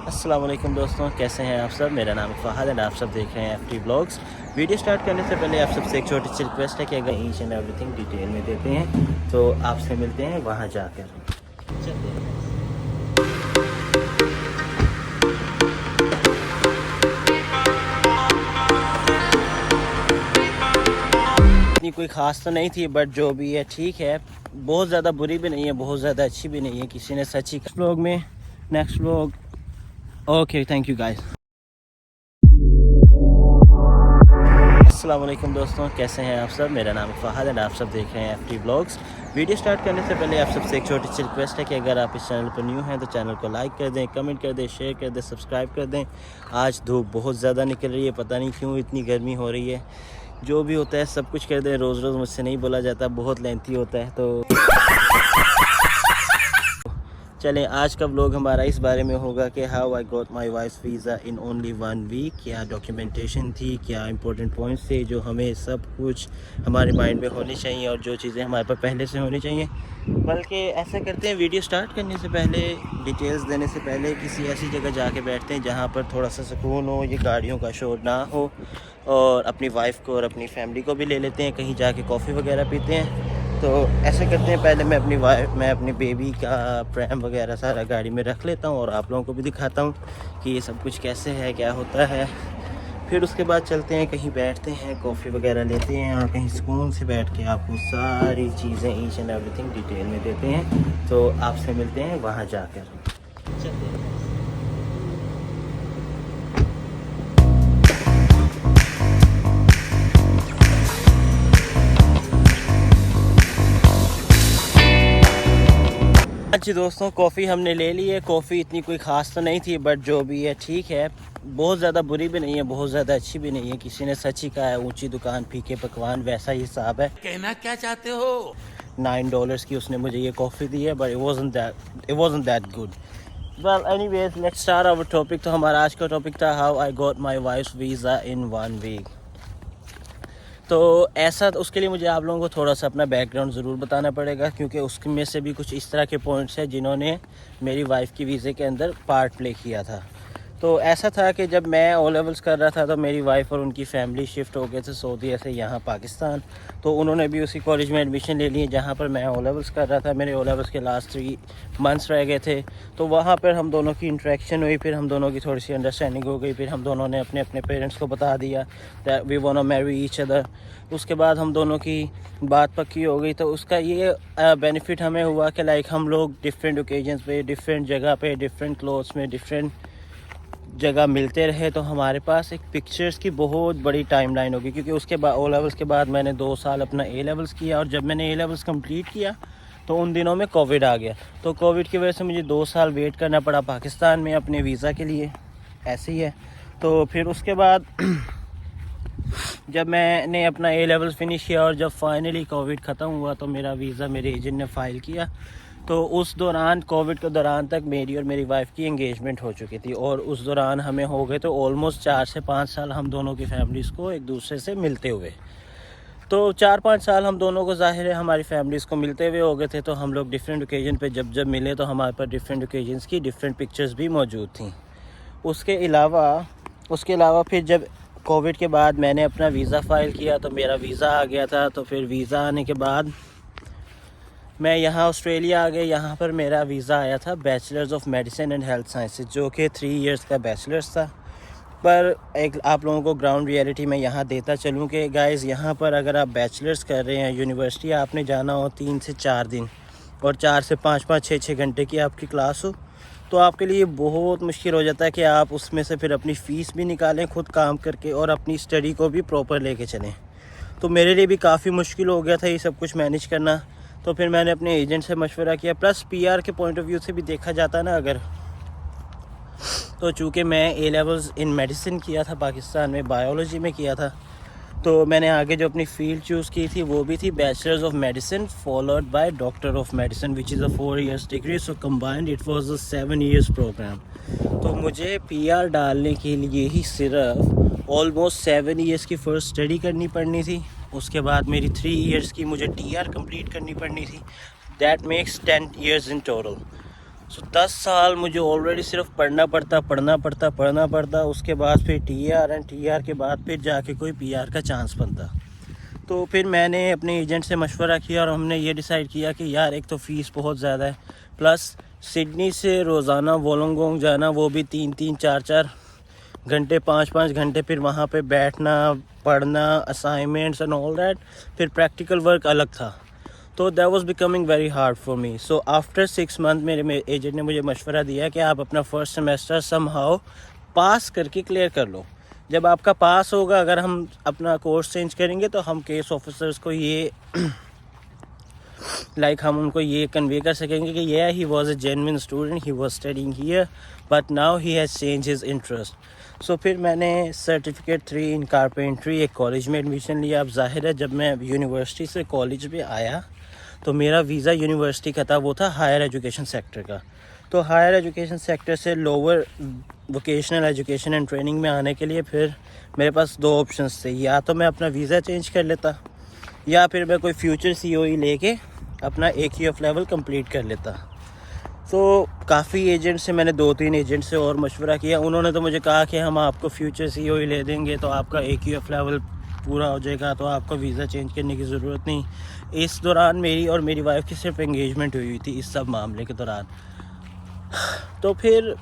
अस्सलाम वालेकुम दोस्तों, कैसे हैं आप सब। मेरा नाम फ़हद एंड आप सब देख रहे हैं FT ब्लॉग्स। वीडियो स्टार्ट करने से पहले आप सबसे एक छोटी सी रिक्वेस्ट है कि अगर ईच एंड एवरीथिंग डिटेल में देते हैं तो आपसे मिलते हैं वहाँ जाकर। चलते हैं। इतनी कोई ख़ास तो नहीं थी, बट जो भी है ठीक है। बहुत ज़्यादा बुरी भी नहीं है, बहुत ज़्यादा अच्छी भी नहीं है। किसी ने सच ही ब्लॉग में next blog. Okay, thank you guys. अस्सलाम वालेकुम दोस्तों, कैसे हैं आप सब। मेरा नाम फ़हद एंड आप सब देख रहे हैं FT ब्लॉग्स। वीडियो स्टार्ट करने से पहले आप सबसे एक छोटी सी रिक्वेस्ट है कि अगर आप इस चैनल पर न्यू हैं तो चैनल को लाइक कर दें, कमेंट कर दें, शेयर कर दें, सब्सक्राइब कर दें। आज धूप बहुत ज़्यादा निकल रही है, पता नहीं क्यों इतनी गर्मी हो रही है। जो भी होता है सब कुछ कर दें, रोज़ रोज़ मुझसे नहीं बोला जाता, बहुत लेंथी होता है। तो चलें, आज का व्लॉग हमारा इस बारे में होगा कि how I got my wife visa in only 1 week. क्या डॉक्यूमेंटेशन थी, क्या इंपॉर्टेंट पॉइंट्स थे जो हमें सब कुछ हमारे माइंड में होनी चाहिए और जो चीज़ें हमारे पास पहले से होनी चाहिए। बल्कि ऐसा करते हैं, वीडियो स्टार्ट करने से पहले, डिटेल्स देने से पहले किसी ऐसी जगह जाके बैठते हैं जहाँ पर थोड़ा सा सुकून हो, ये गाड़ियों का शोर ना हो, और अपनी वाइफ को और अपनी फैमिली को भी ले लेते हैं, कहीं जाके कॉफ़ी वगैरह पीते हैं। तो ऐसे करते हैं, पहले मैं अपनी बेबी का प्रैम वगैरह सारा गाड़ी में रख लेता हूँ और आप लोगों को भी दिखाता हूँ कि ये सब कुछ कैसे है, क्या होता है। फिर उसके बाद चलते हैं, कहीं बैठते हैं, कॉफ़ी वगैरह लेते हैं और कहीं सुकून से बैठ के आपको सारी चीज़ें ईच एंड एवरीथिंग डिटेल में देते हैं। तो आपसे मिलते हैं वहाँ जाकर। चलते हैं। जी दोस्तों, कॉफ़ी हमने ले ली है। कॉफ़ी इतनी कोई ख़ास तो नहीं थी, बट जो भी है ठीक है। बहुत ज़्यादा बुरी भी नहीं है, बहुत ज़्यादा अच्छी भी नहीं है। किसी ने सच ही कहा है, ऊंची दुकान फीके पकवान, वैसा ही हिसाब है। कहना क्या चाहते हो? $9 की उसने मुझे ये कॉफ़ी दी है, but it wasn't that good. Well anyways, let's start our topic. तो हमारा आज का टॉपिक था how I got my wife visa in 1 week. तो ऐसा, तो उसके लिए मुझे आप लोगों को थोड़ा सा अपना बैकग्राउंड ज़रूर बताना पड़ेगा, क्योंकि उसमें से भी कुछ इस तरह के पॉइंट्स हैं जिन्होंने मेरी वाइफ की वीज़े के अंदर पार्ट प्ले किया था। तो ऐसा था कि जब मैं ओ लेवल्स कर रहा था तो मेरी वाइफ और उनकी फैमिली शिफ्ट हो गए थे सऊदी से यहाँ पाकिस्तान। तो उन्होंने भी उसी कॉलेज में एडमिशन ले ली जहाँ पर मैं ओ लेवल्स कर रहा था। मेरे ओ लेवल्स के लास्ट 3 मंथ्स रह गए थे। तो वहाँ पर हम दोनों की इंटरेक्शन हुई, फिर हम दोनों की थोड़ी सी अंडरस्टैंडिंग हो गई। फिर हम दोनों ने अपने अपने पेरेंट्स को बता दिया that we want to marry each other. उसके बाद हम दोनों की बात पक्की हो गई। तो उसका ये बेनिफिट हमें हुआ कि लाइक हम लोग डिफरेंट ओकेजन्स पे, डिफरेंट जगह पे, डिफरेंट क्लोथ्स में, डिफरेंट जगह मिलते रहे। तो हमारे पास एक पिक्चर्स की बहुत बड़ी टाइमलाइन होगी, क्योंकि उसके बाद ओ लेवल्स के बाद मैंने 2 साल अपना ए लेवल्स किया, और जब मैंने ए लेवल्स कंप्लीट किया तो उन दिनों में कोविड आ गया। तो कोविड की वजह से मुझे 2 साल वेट करना पड़ा पाकिस्तान में अपने वीज़ा के लिए। ऐसे ही है। तो फिर उसके बाद जब मैंने अपना ए लेवल्स फिनिश किया और जब फाइनली कोविड ख़त्म हुआ तो मेरा वीज़ा मेरे एजेंट ने फ़ाइल किया। तो उस दौरान, कोविड के दौरान तक मेरी और मेरी वाइफ की एंगेजमेंट हो चुकी थी, और उस दौरान हमें हो गए तो ऑलमोस्ट 4 से 5 साल हम दोनों की फैमिलीज़ को एक दूसरे से मिलते हुए। तो 4-5 साल हम दोनों को, ज़ाहिर है, हमारी फैमिलीज़ को मिलते हुए हो गए थे। तो हम लोग डिफरेंट ओकेजन पे जब जब मिले तो हमारे पास डिफरेंट ओकेजन्स की डिफरेंट पिक्चर्स भी मौजूद थी। उसके अलावा फिर जब कोविड के बाद मैंने अपना वीज़ा फ़ाइल किया तो मेरा वीज़ा आ गया था। तो फिर वीज़ा आने के बाद मैं यहाँ ऑस्ट्रेलिया आ गया। यहाँ पर मेरा वीज़ा आया था bachelors of medicine and health sciences, जो कि 3 इयर्स का बैचलर्स था। पर एक आप लोगों को ग्राउंड रियलिटी में यहाँ देता चलूँ कि गाइज़, यहाँ पर अगर आप बैचलर्स कर रहे हैं यूनिवर्सिटी, आपने जाना हो 3 से 4 दिन और 4 से 5-5, 6-6 घंटे की आपकी क्लास हो, तो आपके लिए बहुत मुश्किल हो जाता है कि आप उसमें से फिर अपनी फ़ीस भी निकालें खुद काम करके और अपनी स्टडी को भी प्रॉपर लेके चलें। तो मेरे लिए भी काफ़ी मुश्किल हो गया था ये सब कुछ मैनेज करना। तो फिर मैंने अपने एजेंट से मशवरा किया, प्लस PR के पॉइंट ऑफ व्यू से भी देखा जाता ना अगर, तो चूँकि मैं ए लेवल्स इन मेडिसिन किया था पाकिस्तान में, बायोलॉजी में किया था, तो मैंने आगे जो अपनी फ़ील्ड चूज़ की थी वो भी थी bachelors of medicine followed by doctor of medicine, which is a 4 years degree. So combined it was a 7 years program. तो मुझे PR डालने के लिए ही सिर्फ ऑलमोस्ट 7 इयर्स की फ़र्स्ट स्टडी करनी पड़नी थी। उसके बाद मेरी 3 इयर्स की मुझे TR कंप्लीट करनी पड़नी थी। That makes 10 years in total. So 10 साल मुझे ऑलरेडी सिर्फ पढ़ना पड़ता, उसके बाद फिर TR एंड TR के बाद फिर जाके कोई PR का चांस बनता। तो फिर मैंने अपने एजेंट से मशवरा किया और हमने ये डिसाइड किया कि यार एक तो फ़ीस बहुत ज़्यादा है, प्लस सिडनी से रोज़ाना वोलोंगोंग जाना, वो भी 3-3, 4-4 घंटे, 5-5 घंटे, फिर वहाँ पे बैठना, पढ़ना, असाइनमेंट्स एंड ऑल दैट, फिर प्रैक्टिकल वर्क अलग था। तो that was becoming very hard for me. So after 6 month मेरे एजेंट ने मुझे मशवरा दिया कि आप अपना फर्स्ट सेमेस्टर समहाउ पास करके क्लियर कर लो। जब आपका पास होगा, अगर हम अपना कोर्स चेंज करेंगे तो हम केस ऑफिसर्स को ये हम उनको ये कन्वे कर सकेंगे कि yeah, he was a genuine student, he was studying here, but now he has changed his interest. So फिर मैंने सर्टिफिकेट 3 इन कारपेंट्री एक कॉलेज में एडमिशन लिया। अब जाहिर है जब मैं यूनिवर्सिटी से कॉलेज में आया तो मेरा वीज़ा यूनिवर्सिटी का था, वो था हायर एजुकेशन सेक्टर का। तो हायर एजुकेशन सेक्टर से lower vocational education and training में आने के लिए फिर मेरे पास 2 ऑप्शंस थे, या तो मैं अपना वीज़ा चेंज कर लेता या फिर मैं कोई फ्यूचर COE लेके अपना AQF लेवल कंप्लीट कर लेता। तो काफ़ी एजेंट से मैंने 2-3 एजेंट से और मशवरा किया। उन्होंने तो मुझे कहा कि हम आपको फ्यूचर COE ले देंगे तो आपका AQF लेवल पूरा हो जाएगा, तो आपको वीज़ा चेंज करने की ज़रूरत नहीं। इस दौरान मेरी और मेरी वाइफ की सिर्फ एंगेजमेंट हुई थी इस सब मामले के दौरान। तो फिर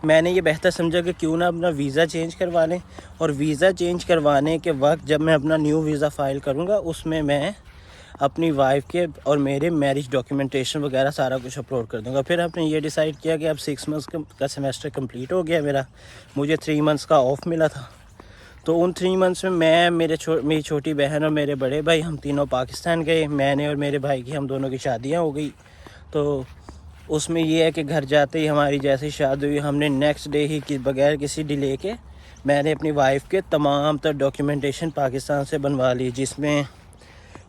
मैंने ये बेहतर समझा कि क्यों ना अपना वीज़ा चेंज करवा लें, और वीज़ा चेंज करवाने के वक्त जब मैं अपना न्यू वीज़ा फ़ाइल करूँगा उसमें मैं अपनी वाइफ के और मेरे मैरिज डॉक्यूमेंटेशन वगैरह सारा कुछ अपलोड कर दूँगा। फिर हमने ये डिसाइड किया कि अब 6 मंथ्स का सेमेस्टर कंप्लीट हो गया मेरा, मुझे 3 मंथ्स का ऑफ मिला था। तो उन 3 मंथ्स में मैं, मेरी छोटी बहन और मेरे बड़े भाई, हम तीनों पाकिस्तान गए। मैंने और मेरे भाई की, हम दोनों की शादियाँ हो गई। तो उसमें ये है कि घर जाते ही हमारी जैसे शादी हुई, हमने नेक्स्ट डे ही बगैर किसी डिले के मैंने अपनी वाइफ के तमाम तर डॉक्यूमेंटेशन पाकिस्तान से बनवा ली, जिसमें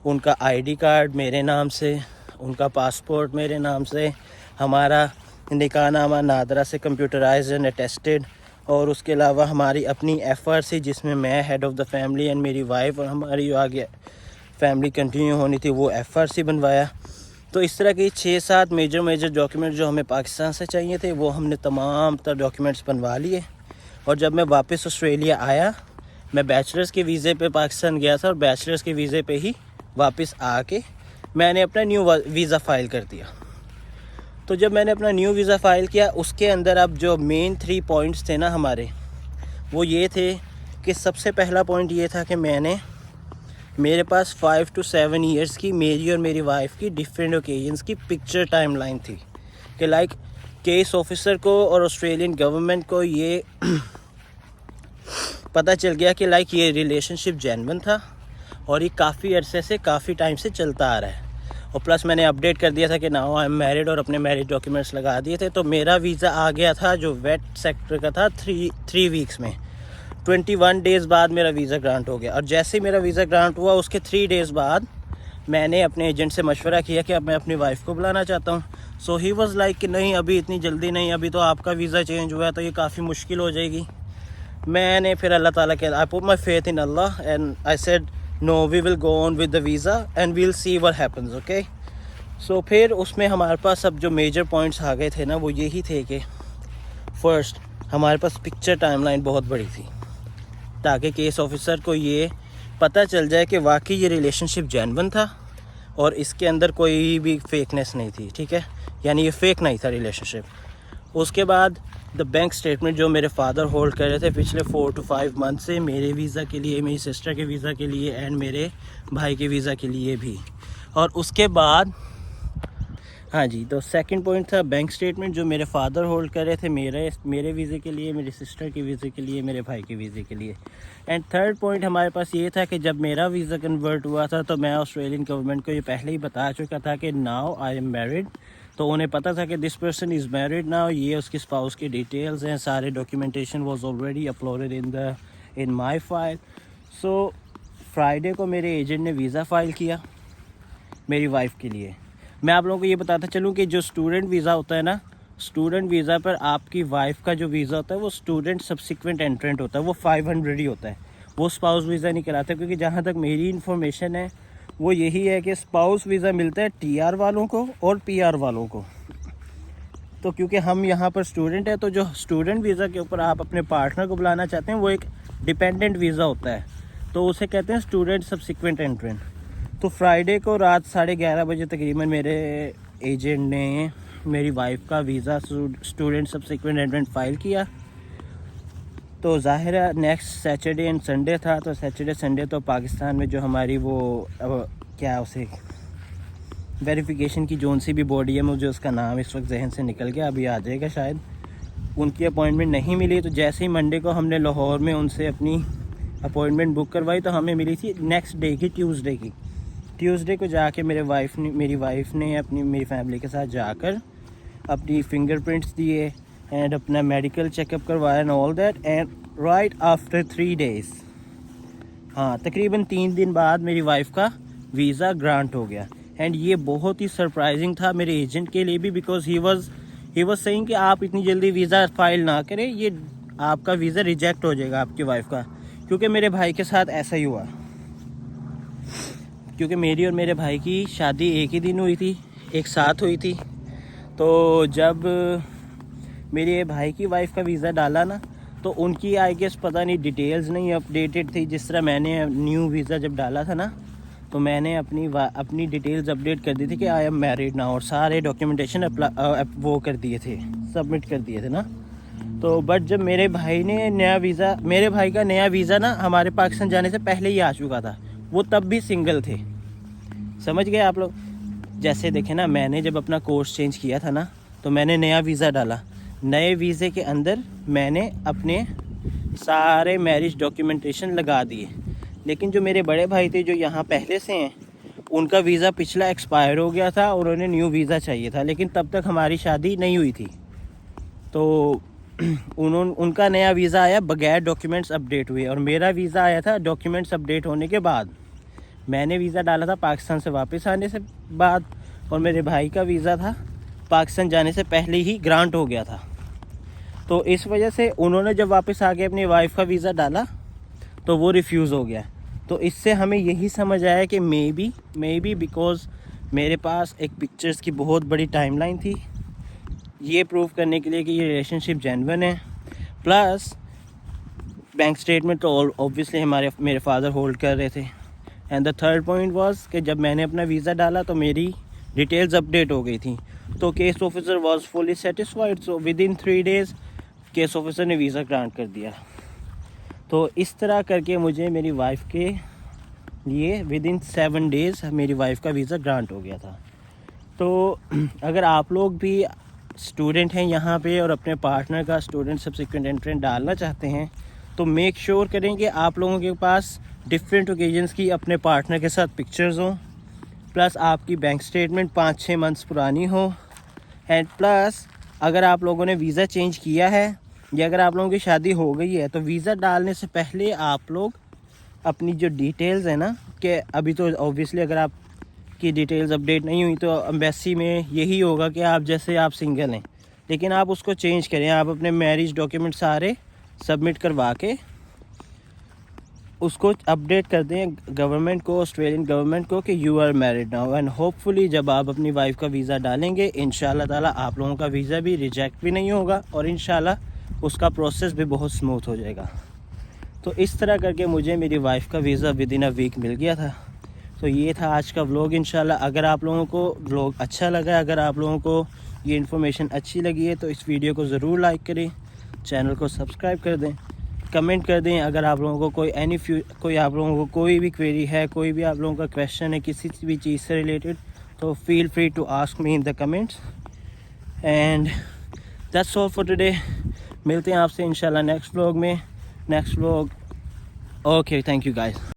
उनका ID कार्ड मेरे नाम से, उनका पासपोर्ट मेरे नाम से, हमारा निकाहनामा नादरा से कंप्यूटराइज्ड एंड अटेस्टेड, और उसके अलावा हमारी अपनी FRC जिसमें मैं head of the family and मेरी वाइफ और हमारी जो आगे फैमिली कंटिन्यू होनी थी वो FRC बनवाया। तो इस तरह की 6-7 मेजर डॉक्यूमेंट जो हमें पाकिस्तान से चाहिए थे वो हमने तमाम तर डॉक्यूमेंट्स बनवा लिए। और जब मैं वापस ऑस्ट्रेलिया आया, मैं बैचलर्स के वीज़े पे पाकिस्तान गया था और बैचलर्स के वीज़े पे ही वापस आके मैंने अपना न्यू वीज़ा फ़ाइल कर दिया। तो जब मैंने अपना न्यू वीज़ा फ़ाइल किया, उसके अंदर अब जो मेन 3 पॉइंट्स थे ना हमारे, वो ये थे कि सबसे पहला पॉइंट ये था कि मेरे पास 5 to 7 ईयर्स की मेरी और मेरी वाइफ की डिफरेंट ओकेजन्स की पिक्चर टाइमलाइन थी कि केस ऑफिसर को और ऑस्ट्रेलियन गवर्नमेंट को ये पता चल गया कि ये रिलेशनशिप जेन्युइन था और ये काफ़ी अरसे से, काफ़ी टाइम से चलता आ रहा है। और प्लस मैंने अपडेट कर दिया था कि नाउ आई एम मैरिड और अपने मैरिज डॉक्यूमेंट्स लगा दिए थे। तो मेरा वीज़ा आ गया था जो वेट सेक्टर का था 3 वीक्स में। 21 डेज़ बाद मेरा वीज़ा ग्रांट हो गया। और जैसे ही मेरा वीज़ा ग्रांट हुआ उसके 3 डेज़ बाद मैंने अपने एजेंट से मशवरा किया कि अब मैं अपनी वाइफ को बुलाना चाहता हूँ। सो ही वाज लाइक कि नहीं, अभी इतनी जल्दी नहीं, अभी तो आपका वीज़ा चेंज हुआ है तो ये काफ़ी मुश्किल हो जाएगी। मैंने फिर अल्लाह ताला के, I put my faith in Allah and I said no, we will go on with the visa and we'll see what happens, okay. So फिर उसमें हमारे पास अब जो मेजर पॉइंट्स आ गए थे ना, वो यही थे कि फ़र्स्ट हमारे पास पिक्चर टाइमलाइन बहुत बड़ी थी ताकि केस ऑफिसर को ये पता चल जाए कि वाकई ये रिलेशनशिप जेन्युइन था और इसके अंदर कोई भी फेकनेस नहीं थी, ठीक है, यानी ये फेक नहीं था रिलेशनशिप। उसके बाद द बैंक स्टेटमेंट जो मेरे फादर होल्ड कर रहे थे पिछले 4 to 5 मंथ से मेरे वीज़ा के लिए, मेरी सिस्टर के वीज़ा के लिए एंड मेरे भाई के वीज़ा के लिए भी। और उसके बाद हाँ जी, तो सेकंड पॉइंट था बैंक स्टेटमेंट जो मेरे फादर होल्ड कर रहे थे मेरे वीज़े के लिए, मेरी सिस्टर के वीज़े के लिए, मेरे भाई के वीज़े के लिए। एंड थर्ड पॉइंट हमारे पास ये था कि जब मेरा वीज़ा कन्वर्ट हुआ था तो मैं ऑस्ट्रेलियन गवर्नमेंट को ये पहले ही बता चुका था कि नाउ आई एम मैरिड। तो उन्हें पता था कि this person is married now, ये उसकी स्पाउस की डिटेल्स हैं, सारे documentation was already uploaded in my file. So Friday को मेरे एजेंट ने वीज़ा फ़ाइल किया मेरी वाइफ के लिए। मैं आप लोगों को ये बताता चलूँ कि जो स्टूडेंट वीज़ा होता है ना, स्टूडेंट वीज़ा पर आपकी वाइफ का जो वीज़ा होता है वो स्टूडेंट सब्सिक्वेंट एंट्रेंट होता है, वो 500 ही होता है, वो स्पाउस वीज़ा नहीं कराता। क्योंकि जहाँ तक मेरी इन्फॉर्मेशन है वो यही है कि स्पाउस वीज़ा मिलता है TR वालों को और PR वालों को। तो क्योंकि हम यहाँ पर स्टूडेंट है, तो जो स्टूडेंट वीज़ा के ऊपर आप अपने पार्टनर को बुलाना चाहते हैं वो एक डिपेंडेंट वीज़ा होता है, तो उसे कहते हैं स्टूडेंट सब्सिक्वेंट एंट्रेंट। तो फ्राइडे को रात 11:30 बजे तकरीबन मेरे एजेंट ने मेरी वाइफ का वीज़ा स्टूडेंट सब्सिक्वेंट एंट्रेंट फ़ाइल किया। तो ज़ाहिर है नेक्स्ट सैटरडे एंड संडे था, तो सैटरडे संडे तो पाकिस्तान में जो हमारी वो क्या उसे वेरिफिकेशन की जोन सी भी बॉडी है, मुझे उसका नाम इस वक्त जहन से निकल गया, अभी आ जाएगा शायद, उनकी अपॉइंटमेंट नहीं मिली। तो जैसे ही मंडे को हमने लाहौर में उनसे अपनी अपॉइंटमेंट बुक करवाई तो हमें मिली थी नेक्स्ट डे की, ट्यूसडे को जाके मेरी वाइफ ने मेरी फैमिली के साथ जाकर अपनी फिंगरप्रिंट्स दिए एंड अपना मेडिकल चेकअप करवाया and all that, and right after 3 days, हाँ तकरीबन 3 दिन बाद मेरी वाइफ का वीज़ा ग्रांट हो गया। एंड ये बहुत ही सरप्राइजिंग था मेरे एजेंट के लिए भी, बिकॉज ही वाज सेइंग कि आप इतनी जल्दी वीज़ा फाइल ना करें, ये आपका वीज़ा रिजेक्ट हो जाएगा आपकी वाइफ का। क्योंकि मेरे भाई के साथ ऐसा ही हुआ, क्योंकि मेरी और मेरे भाई की शादी एक ही दिन हुई थी, एक साथ हुई थी। तो जब मेरे भाई की वाइफ का वीज़ा डाला ना, तो उनकी आई गेस पता नहीं डिटेल्स नहीं अपडेटेड थी। जिस तरह मैंने न्यू वीज़ा जब डाला था ना, तो मैंने अपनी डिटेल्स अपडेट कर दी थी कि आई एम मैरिड ना, और सारे डॉक्यूमेंटेशन वो कर दिए थे, सबमिट कर दिए थे ना। तो बट जब मेरे भाई का नया वीज़ा ना हमारे पाकिस्तान जाने से पहले ही आ चुका था, वो तब भी सिंगल थे, समझ गए आप लोग। जैसे देखें ना, मैंने जब अपना कोर्स चेंज किया था ना, तो मैंने नया वीज़ा डाला, नए वीज़े के अंदर मैंने अपने सारे मैरिज डॉक्यूमेंटेशन लगा दिए। लेकिन जो मेरे बड़े भाई थे जो यहाँ पहले से हैं, उनका वीज़ा पिछला एक्सपायर हो गया था और उन्हें न्यू वीज़ा चाहिए था, लेकिन तब तक हमारी शादी नहीं हुई थी। तो उनका नया वीज़ा आया बगैर डॉक्यूमेंट्स अपडेट हुए, और मेरा वीज़ा आया था डॉक्यूमेंट्स अपडेट होने के बाद। मैंने वीज़ा डाला था पाकिस्तान से वापस आने से बाद, और मेरे भाई का वीज़ा था पाकिस्तान जाने से पहले ही ग्रांट हो गया था। तो इस वजह से उन्होंने जब वापस आके अपनी वाइफ का वीज़ा डाला तो वो रिफ्यूज़ हो गया। तो इससे हमें यही समझ आया कि मे बी बिकॉज़ मेरे पास एक पिक्चर्स की बहुत बड़ी टाइमलाइन थी, ये प्रूव करने के लिए कि ये रिलेशनशिप जेन्युइन है, प्लस बैंक स्टेटमेंट तो ऑब्वियसली मेरे फादर होल्ड कर रहे थे। And the third point was कि जब मैंने अपना वीज़ा डाला तो मेरी डिटेल्स अपडेट हो गई थी, तो case officer was fully satisfied. So with in 3 days case officer ने वीज़ा ग्रांट कर दिया। तो इस तरह करके मुझे मेरी वाइफ के लिए विद इन 7 डेज़ मेरी वाइफ का वीज़ा ग्रांट हो गया था। तो अगर आप लोग भी स्टूडेंट हैं यहाँ पे और अपने पार्टनर का स्टूडेंट सब्सिक्वेंट एंट्रेंट डालना चाहते हैं, तो मेक श्योर करें कि आप लोगों के पास डिफरेंट ओकेजन्स की अपने पार्टनर के साथ पिक्चर्स हों, प्लस आपकी बैंक स्टेटमेंट 5-6 मंथ्स पुरानी हो, एंड प्लस अगर आप लोगों ने वीज़ा चेंज किया है या अगर आप लोगों की शादी हो गई है, तो वीज़ा डालने से पहले आप लोग अपनी जो डिटेल्स है ना, कि अभी तो ऑब्वियसली अगर आपकी डिटेल्स अपडेट नहीं हुई तो एम्बेसी में यही होगा कि आप सिंगल हैं, लेकिन आप उसको चेंज करें। आप अपने मैरिज डॉक्यूमेंट सारे सबमिट करवा के उसको अपडेट कर दें गवर्नमेंट को, ऑस्ट्रेलियन गवर्नमेंट को, कि you are married now. And hopefully जब आप अपनी वाइफ का वीज़ा डालेंगे, इंशाल्लाह ताला आप लोगों का वीज़ा भी रिजेक्ट भी नहीं होगा और इंशाल्लाह उसका प्रोसेस भी बहुत स्मूथ हो जाएगा। तो इस तरह करके मुझे मेरी वाइफ का visa within a week मिल गया था। तो ये था आज का व्लॉग। इंशाल्लाह अगर आप लोगों को व्लॉग अच्छा लगा, अगर आप लोगों को ये इन्फॉर्मेशन अच्छी लगी है, तो इस वीडियो को ज़रूर लाइक करें, चैनल को सब्सक्राइब कर दें, कमेंट कर दें। अगर आप लोगों को कोई भी क्वेरी है, कोई भी आप लोगों का क्वेश्चन है किसी भी चीज़ से रिलेटेड, तो feel free to ask me in the comments. And that's all for today. मिलते हैं आपसे इंशाल्लाह नेक्स्ट व्लॉग में। Okay, thank you guys.